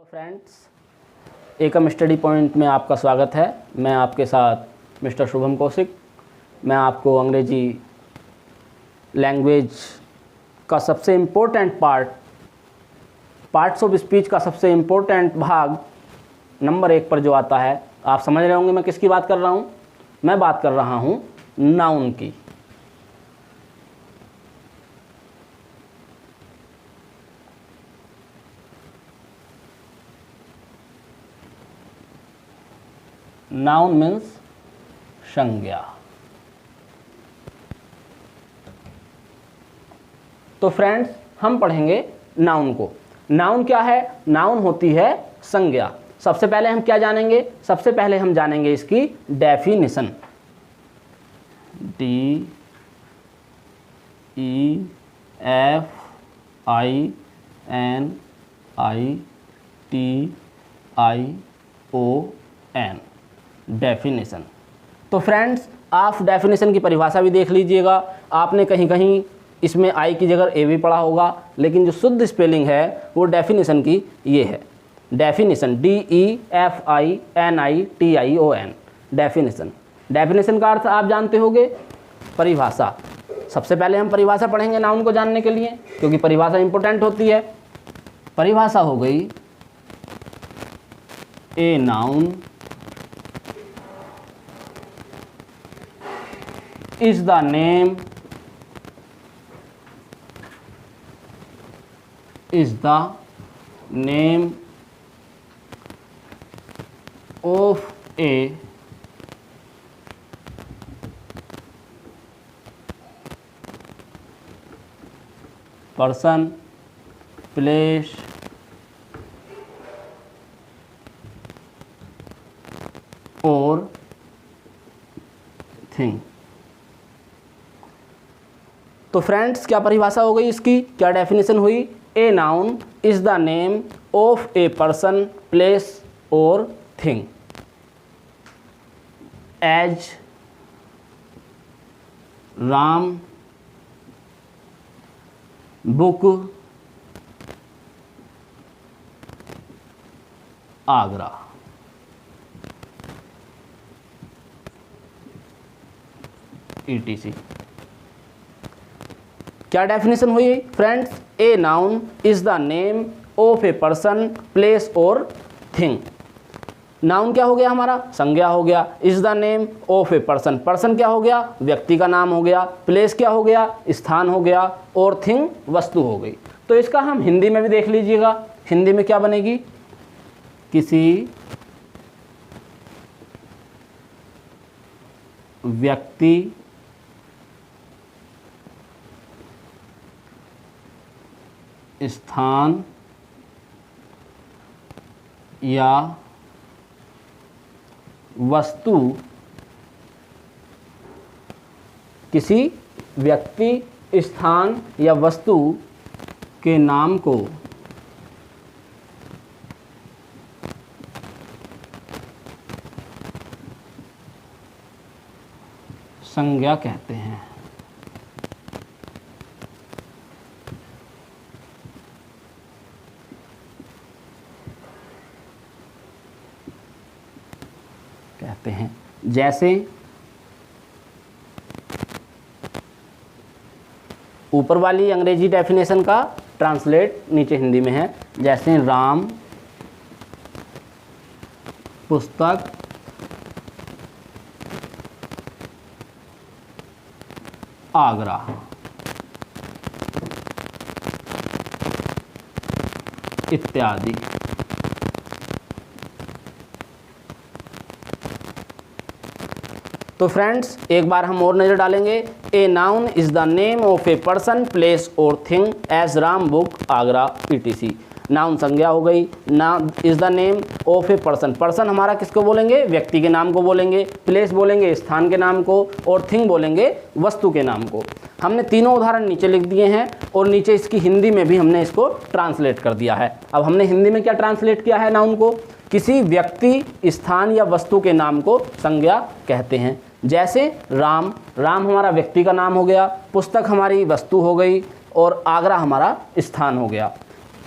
Hello friends, एकम study point में आपका स्वागत है। मैं आपके साथ मिस्टर शुभम कौशिक। मैं आपको अंग्रेजी लैंग्वेज का सबसे इम्पोर्टेंट पार्ट्स ऑफ स्पीच का सबसे इम्पोर्टेंट भाग नंबर 1 पर जो आता है, आप समझ रहे होंगे मैं किसकी बात कर रहा हूँ। मैं बात कर रहा हूँ नाउन की। नाउन मीन्स संज्ञा। तो फ्रेंड्स, हम पढ़ेंगे नाउन को। नाउन क्या है? नाउन होती है संज्ञा। सबसे पहले हम क्या जानेंगे? सबसे पहले हम जानेंगे इसकी डेफिनेशन। DEFINITION, definition. तो फ्रेंड्स, आप डेफिनेशन की परिभाषा भी देख लीजिएगा। आपने कहीं कहीं इसमें आई की जगह ए भी पढ़ा होगा, लेकिन जो शुद्ध स्पेलिंग है वो डेफिनेशन की ये है। Definition DEFINITION, definition. डेफिनेशन का अर्थ आप जानते होंगे, परिभाषा। सबसे पहले हम परिभाषा पढ़ेंगे नाउन को जानने के लिए, क्योंकि परिभाषा इंपॉर्टेंट होती है। परिभाषा हो गई, a noun is the name of a person, place, or thing। तो फ्रेंड्स, क्या परिभाषा हो गई इसकी, क्या डेफिनेशन हुई? A noun is the name of a person, place और thing. As Ram, book, Agra. ETC। क्या डेफिनेशन हुई friends? A noun is the name of a person, place और थिंग। नाउन क्या हो गया हमारा? संज्ञा हो गया। Is the name of a person, person क्या हो गया? व्यक्ति का नाम हो गया। प्लेस क्या हो गया? स्थान हो गया। और थिंग वस्तु हो गई। तो इसका हम हिंदी में भी देख लीजिएगा। हिंदी में क्या बनेगी? किसी व्यक्ति, स्थान या वस्तु, किसी व्यक्ति, स्थान या वस्तु के नाम को संज्ञा कहते हैं। जैसे ऊपर वाली अंग्रेजी डेफिनेशन का ट्रांसलेट नीचे हिंदी में है। जैसे राम पुस्तक, आगरा। इत्यादि। तो फ्रेंड्स, एक बार हम और नज़र डालेंगे। A noun is the name of a person, place और thing as Ram, book, Agra, ETC। Noun संज्ञा हो गई। Noun is the name of a person. Person हमारा किसको बोलेंगे? व्यक्ति के नाम को बोलेंगे। प्लेस बोलेंगे स्थान के नाम को। और थिंग बोलेंगे वस्तु के नाम को। हमने तीनों उदाहरण नीचे लिख दिए हैं और नीचे इसकी हिंदी में भी हमने इसको ट्रांसलेट कर दिया है। अब हमने हिंदी में क्या ट्रांसलेट किया है? नाउन को किसी व्यक्ति, स्थान या वस्तु के नाम को संज्ञा कहते हैं। जैसे राम, राम हमारा व्यक्ति का नाम हो गया। पुस्तक हमारी वस्तु हो गई और आगरा हमारा स्थान हो गया।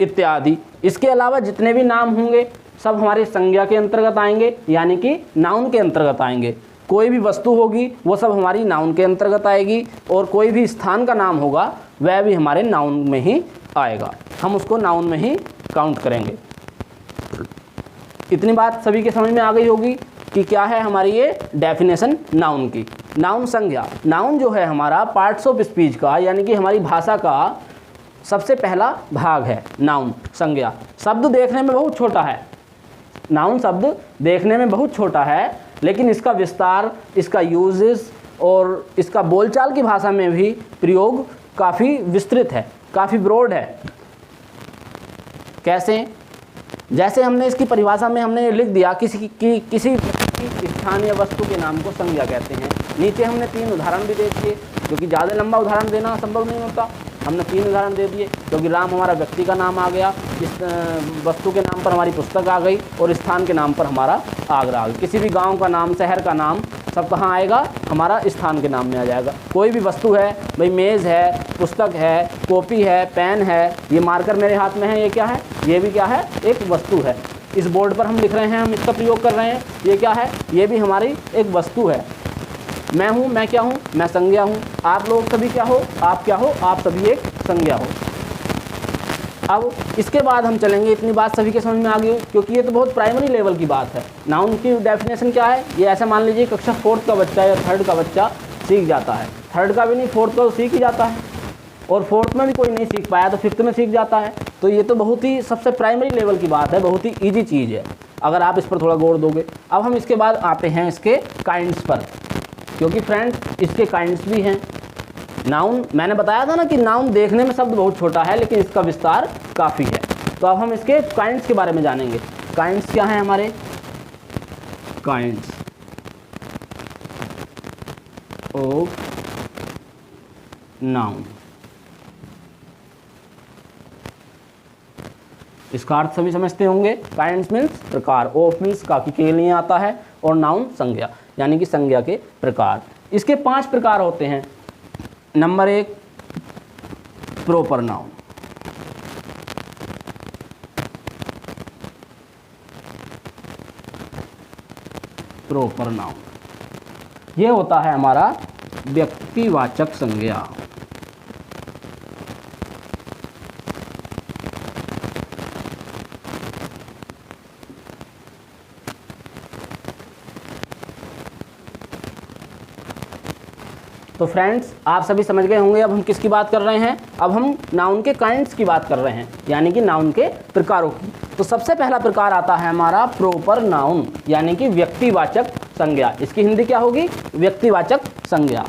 इत्यादि। इसके अलावा जितने भी नाम होंगे सब हमारी संज्ञा के अंतर्गत आएंगे, यानी कि नाउन के अंतर्गत आएंगे। कोई भी वस्तु होगी वो सब हमारी नाउन के अंतर्गत आएगी, और कोई भी स्थान का नाम होगा वह भी हमारे नाउन में ही आएगा, हम उसको नाउन में ही काउंट करेंगे। इतनी बात सभी के समझ में आ गई होगी कि क्या है हमारी ये डेफिनेशन नाउन की। नाउन संज्ञा, नाउन जो है हमारा पार्ट्स ऑफ स्पीच का, यानी कि हमारी भाषा का सबसे पहला भाग है नाउन संज्ञा। शब्द देखने में बहुत छोटा है, नाउन शब्द देखने में बहुत छोटा है, लेकिन इसका विस्तार, इसका यूजेस और इसका बोलचाल की भाषा में भी प्रयोग काफ़ी विस्तृत है, काफ़ी ब्रॉड है। कैसे? जैसे हमने इसकी परिभाषा में हमने लिख दिया किसी स्थान या वस्तु के नाम को संज्ञा कहते हैं। नीचे हमने 3 उदाहरण भी दे दिए, क्योंकि ज़्यादा लंबा उदाहरण देना संभव नहीं होता, हमने 3 उदाहरण दे दिए। क्योंकि राम हमारा व्यक्ति का नाम आ गया, इस वस्तु के नाम पर हमारी पुस्तक आ गई, और स्थान के नाम पर हमारा आगरा आ गया। किसी भी गांव का नाम, शहर का नाम सब कहाँ आएगा? हमारा स्थान के नाम में आ जाएगा। कोई भी वस्तु है, भाई मेज़ है, पुस्तक है, कॉपी है, पेन है, ये मार्कर मेरे हाथ में है, ये क्या है? ये भी क्या है? एक वस्तु है। इस बोर्ड पर हम लिख रहे हैं, हम इसका प्रयोग कर रहे हैं, ये क्या है? ये भी हमारी एक वस्तु है। मैं हूँ, मैं क्या हूँ? मैं संज्ञा हूँ। आप लोग सभी क्या हो? आप क्या हो? आप सभी एक संज्ञा हो। अब इसके बाद हम चलेंगे, इतनी बात सभी के समझ में आ गई, क्योंकि ये तो बहुत प्राइमरी लेवल की बात है। नाउन की डेफिनेशन क्या है? ये ऐसा मान लीजिए कक्षा 4th का बच्चा या 3rd का बच्चा सीख जाता है। 3rd का भी नहीं, 4th का तो सीख ही जाता है, और 4th में भी कोई नहीं सीख पाया तो 5th में सीख जाता है। तो ये तो बहुत ही सबसे प्राइमरी लेवल की बात है, बहुत ही ईजी चीज़ है अगर आप इस पर थोड़ा गौर दोगे। अब हम इसके बाद आते हैं इसके काइंड्स पर, क्योंकि फ्रेंड्स इसके काइंड्स भी हैं। नाउन, मैंने बताया था ना कि नाउन देखने में शब्द बहुत छोटा है, लेकिन इसका विस्तार काफ़ी है। तो अब हम इसके काइंड्स के बारे में जानेंगे। काइंड्स क्या हैं हमारे? Kinds of noun. इसका अर्थ सभी समझते होंगे। काइंड्स मीन्स प्रकार, ऑफ मीन्स काफी के लिए आता है, और नाउन संज्ञा, यानी कि संज्ञा के प्रकार। इसके 5 प्रकार होते हैं। Number 1 proper noun. Proper noun ये होता है हमारा व्यक्तिवाचक संज्ञा। तो फ्रेंड्स आप सभी समझ गए होंगे अब हम किसकी बात कर रहे हैं। अब हम नाउन के काइंड्स की बात कर रहे हैं, यानी कि नाउन के प्रकारों की। तो सबसे पहला प्रकार आता है हमारा प्रॉपर नाउन, यानी कि व्यक्तिवाचक संज्ञा। इसकी हिंदी क्या होगी? व्यक्तिवाचक संज्ञा।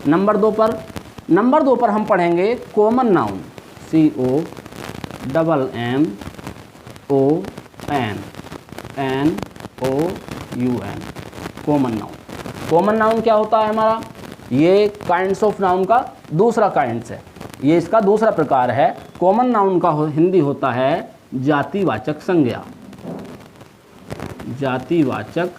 नंबर 2 पर हम पढ़ेंगे common noun. COMMONNOUN, common noun. Common noun क्या होता है हमारा? ये काइंड्स ऑफ नाउन का दूसरा काइंड्स है, ये इसका दूसरा प्रकार है। कॉमन नाउन का हिंदी होता है जातिवाचक संज्ञा। जातिवाचक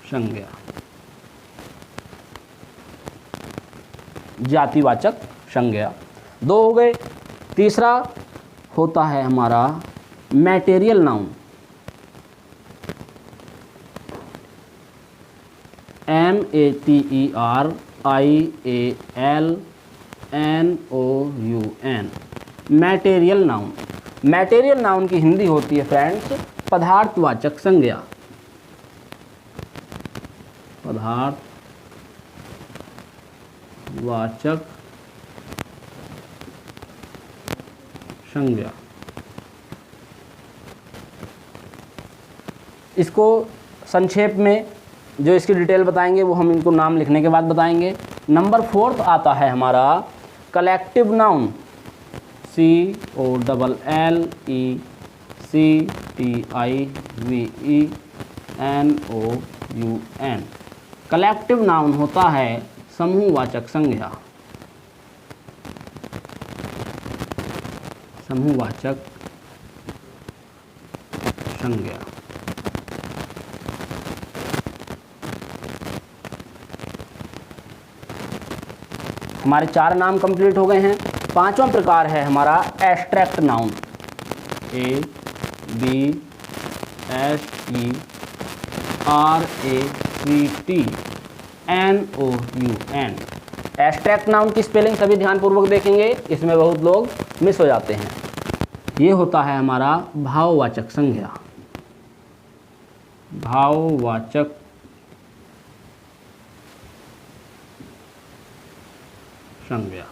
संज्ञा। जातिवाचक संज्ञा 2 हो गए। तीसरा होता है हमारा material noun. MATERIALNOUN, material noun. Material noun की हिंदी होती है फ्रेंड्स पदार्थवाचक संज्ञा। पदार्थवाचक संज्ञा। इसको संक्षेप में जो इसकी डिटेल बताएंगे वो हम इनको नाम लिखने के बाद बताएंगे। नंबर 4 आता है हमारा collective noun. COLLECTIVENOUN। Collective noun होता है समूहवाचक संज्ञा। समूहवाचक संज्ञा। हमारे 4 नाम कंप्लीट हो गए हैं। 5वां प्रकार है हमारा abstract noun, ABSTRACTNOUN। Abstract noun की स्पेलिंग सभी ध्यानपूर्वक देखेंगे, इसमें बहुत लोग मिस हो जाते हैं। ये होता है हमारा भाववाचक संज्ञा, भाववाचक संज्ञा।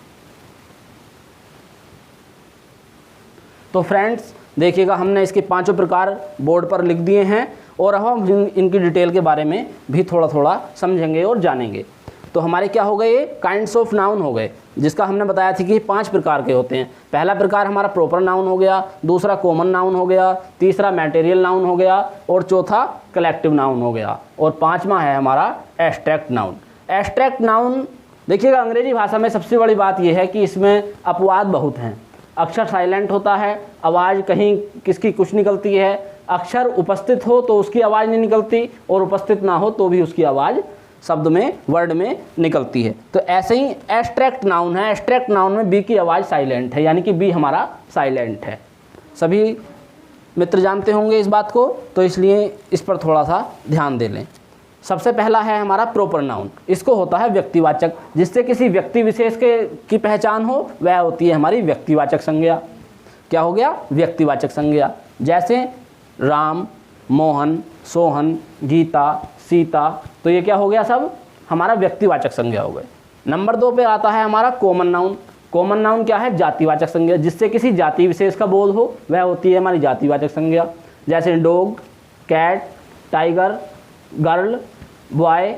तो फ्रेंड्स देखिएगा, हमने इसके 5 प्रकार बोर्ड पर लिख दिए हैं और अब हम इनकी डिटेल के बारे में भी थोड़ा थोड़ा समझेंगे और जानेंगे। तो हमारे क्या हो गए, ये काइंड्स ऑफ नाउन हो गए, जिसका हमने बताया था कि 5 प्रकार के होते हैं। पहला प्रकार हमारा प्रॉपर नाउन हो गया, दूसरा कॉमन नाउन हो गया, तीसरा मटेरियल नाउन हो गया और चौथा कलेक्टिव नाउन हो गया और 5वां है हमारा एब्स्ट्रैक्ट नाउन। एब्स्ट्रैक्ट नाउन देखिएगा, अंग्रेजी भाषा में सबसे बड़ी बात यह है कि इसमें अपवाद बहुत हैं। अक्षर साइलेंट होता है, आवाज़ कहीं किसकी कुछ निकलती है, अक्षर उपस्थित हो तो उसकी आवाज़ नहीं निकलती और उपस्थित ना हो तो भी उसकी आवाज़ शब्द में, वर्ड में निकलती है। तो ऐसे ही एब्स्ट्रैक्ट नाउन है। एब्स्ट्रैक्ट नाउन में बी की आवाज़ साइलेंट है, यानी कि बी हमारा साइलेंट है। सभी मित्र जानते होंगे इस बात को, तो इसलिए इस पर थोड़ा सा ध्यान दे लें। सबसे पहला है हमारा प्रॉपर नाउन। इसको होता है व्यक्तिवाचक, जिससे किसी व्यक्ति विशेष की पहचान हो, वह होती है हमारी व्यक्तिवाचक संज्ञा। क्या हो गया, व्यक्तिवाचक संज्ञा। जैसे राम, मोहन, सोहन, गीता, सीता, तो ये क्या हो गया, सब हमारा व्यक्तिवाचक संज्ञा हो गए। नंबर 2 पे आता है हमारा कॉमन नाउन। कॉमन नाउन क्या है, जातिवाचक संज्ञा, जिससे किसी जाति विशेष का बोध हो, वह होती है हमारी जातिवाचक संज्ञा। जैसे dog, cat, tiger, girl, boy,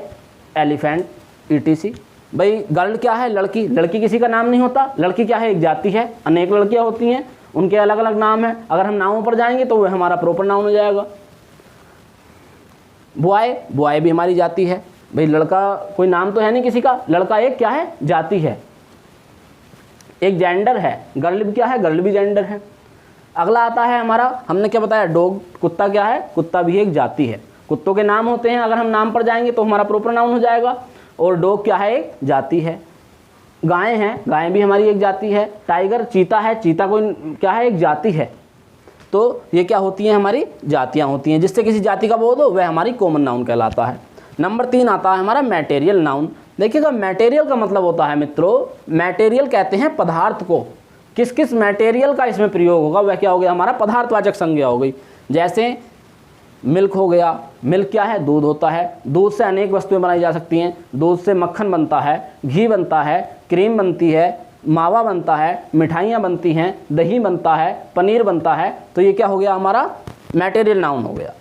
elephant, ETC। भाई गर्ल क्या है, लड़की, लड़की किसी का नाम नहीं होता। लड़की क्या है, एक जाति है, अनेक लड़कियां होती हैं, उनके अलग अलग नाम हैं। अगर हम नामों पर जाएंगे तो वह हमारा प्रॉपर नाउन हो जाएगा। बॉय, बॉय भी हमारी जाति है। भाई लड़का कोई नाम तो है नहीं किसी का, लड़का एक क्या है, जाति है, एक जेंडर है। गर्ल भी क्या है, गर्ल भी जेंडर है। अगला आता है हमारा, हमने क्या बताया, डॉग, कुत्ता क्या है, कुत्ता भी एक जाति है। कुत्तों के नाम होते हैं, अगर हम नाम पर जाएंगे तो हमारा प्रॉपर नाउन हो जाएगा। और डॉग क्या है, एक जाति है। गाय हैं, गाय भी हमारी एक जाति है। टाइगर, चीता है, चीता कोई क्या है, एक जाति है। तो ये क्या होती हैं, हमारी जातियाँ होती हैं। जिससे किसी जाति का बोध हो, वह हमारी कॉमन नाउन कहलाता है। नंबर 3 आता है हमारा मटेरियल नाउन। देखिएगा, मटेरियल का मतलब होता है मित्रों, मटेरियल कहते हैं पदार्थ को। किस किस मटेरियल का इसमें प्रयोग होगा, वह क्या हो गया, हमारा पदार्थवाचक संज्ञा हो गई। जैसे मिल्क हो गया, मिल्क क्या है, दूध होता है। दूध से अनेक वस्तुएं बनाई जा सकती हैं। दूध से मक्खन बनता है, घी बनता है, क्रीम बनती है, मावा बनता है, मिठाइयाँ बनती हैं, दही बनता है, पनीर बनता है। तो ये क्या हो गया, हमारा मटेरियल नाउन हो गया।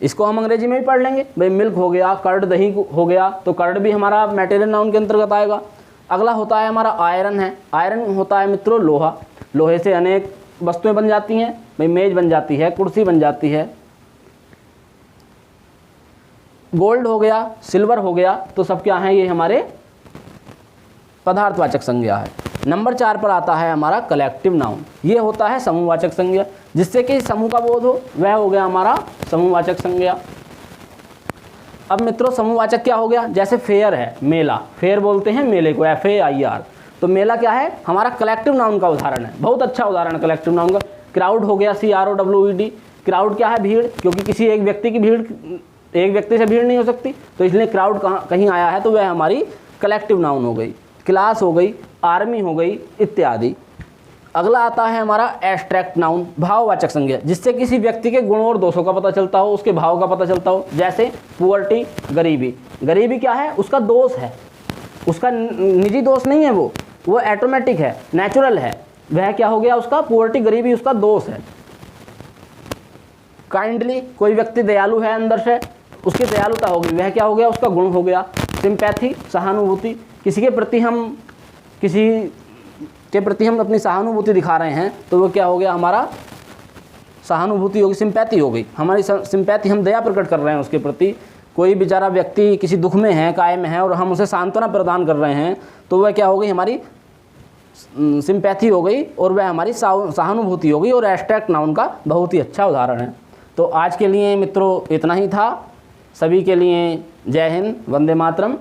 इसको हम अंग्रेजी में भी पढ़ लेंगे। भाई मिल्क हो गया, कर्ड दही हो गया, तो कर्ड भी हमारा मटेरियल नाउन के अंतर्गत आएगा। अगला होता है हमारा आयरन है। आयरन होता है मित्रों लोहा। लोहे से अनेक वस्तुएं बन जाती हैं। भाई मेज बन जाती है, कुर्सी बन जाती है। गोल्ड हो गया, सिल्वर हो गया, तो सब क्या है, ये हमारे पदार्थवाचक संज्ञा है। नंबर 4 पर आता है हमारा कलेक्टिव नाउन। ये होता है समूहवाचक संज्ञा, जिससे कि समूह का बोध हो, वह हो गया हमारा समूहवाचक संज्ञा। अब मित्रों समूहवाचक क्या हो गया, जैसे फेयर है, मेला, फेयर बोलते हैं मेले को, FAIR। तो मेला क्या है, हमारा कलेक्टिव नाउन का उदाहरण है, बहुत अच्छा उदाहरण कलेक्टिव नाउन का। क्राउड हो गया, CROWD। क्राउड क्या है, भीड़, क्योंकि किसी एक व्यक्ति की भीड़, एक व्यक्ति से भीड़ नहीं हो सकती, तो इसलिए क्राउड कहीं आया है तो वह हमारी कलेक्टिव नाउन हो गई। क्लास हो गई, आर्मी हो गई, इत्यादि। अगला आता है हमारा एब्स्ट्रैक्ट नाउन, भाववाचक संज्ञा, जिससे किसी व्यक्ति के गुणों और दोषों का पता चलता हो, उसके भाव का पता चलता हो। जैसे पुअर्टी, गरीबी। गरीबी क्या है, उसका दोष है, उसका निजी दोष नहीं है, वो ऑटोमेटिक है, नेचुरल है। वह क्या हो गया, उसका पुअर्टी, गरीबी उसका दोष है। काइंडली, कोई व्यक्ति दयालु है अंदर से, उसकी दयालुता होगी, वह क्या हो गया, उसका गुण हो गया। सिंपैथी, सहानुभूति, किसी के प्रति हम अपनी सहानुभूति दिखा रहे हैं तो वो क्या हो गया, हमारा सहानुभूति होगी, सिंपैथी हो गई। हमारी सिंपैथी, हम दया प्रकट कर रहे हैं उसके प्रति। कोई बेचारा व्यक्ति किसी दुख में है, काय में है, और हम उसे सांत्वना प्रदान कर रहे हैं, तो वह क्या हो गई, हमारी सिंपैथी हो गई और वह हमारी सहानुभूति हो गई। और एब्स्ट्रैक्ट नाउन का बहुत ही अच्छा उदाहरण है। तो आज के लिए मित्रों इतना ही था। सभी के लिए जय हिंद, वंदे मातरम।